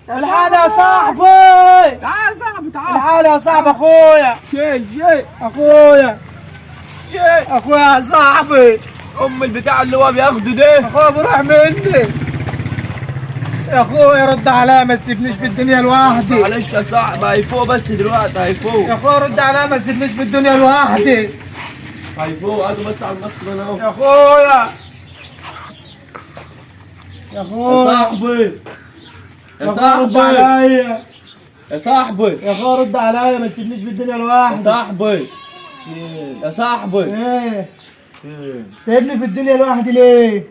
الحالة يا صاحبي. تعال يا صاحبي تعال. الحالة يا صاحبي اخويا. شيء اخويا شيء. اخويا يا صاحبي. البتاع اللي هو بياخده ده. اخويا بروح مني. يا اخويا رد عليا، ما تسيبنيش في الدنيا لوحدي. معلش يا صاحبي هيفوق بس دلوقتي هيفوق. يا اخويا رد عليا، ما تسيبنيش في الدنيا لوحدي. هيفوق هاتوا بس على الماسك انا اهو. يا اخويا يا يا اخويا صاحبي يا يا اخويا رد صاحبي عليا. يا صاحبي يا اخويا رد عليا، ما تسيبنيش في الدنيا يا لوحدي. صاحبي يا صاحبي ايه سايبني في الدنيا لوحدي ليه؟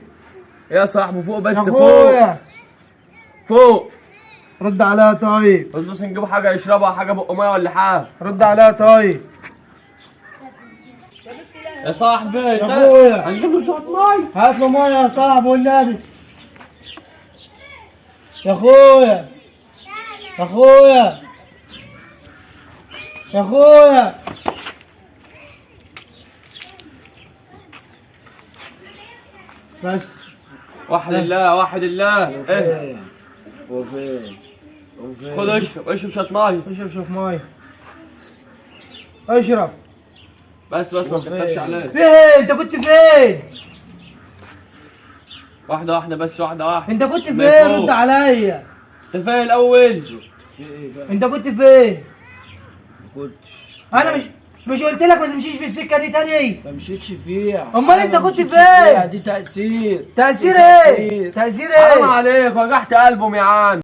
يا صاحبي فوق بس يا فوق اخويا فوق. رد عليا طيب. بس نجيب حاجه يشربها، حاجه بق ميه ولا حاجه. رد عليا طيب. يا صاحبي يا اخويا هنجيب له شويه ميه. هات له ميه يا صاحبي والنبي. يا اخويا يا اخويا يا اخويا بس. وحد الله وحد الله. ايه وفين خد اشرب شويه ميه. اشرب شوف ميه. اشرب. بس ما تكترش عليه. فين انت كنت فين؟ واحده واحده بس واحده واحده. انت كنت من فين؟ فوق. رد عليا. انت فين الاول؟ انت كنت فين؟ كنتش انا مش قلت لك ما تمشيش في السكه دي تاني؟ ما مشيتش فيها. امال انت أنا ما كنت مشيتش فين؟ فيها، دي تأثير. تأثير دي ايه؟ تأثير. تأثير حرام ايه؟ عليك وجعت قلبهم يا عم.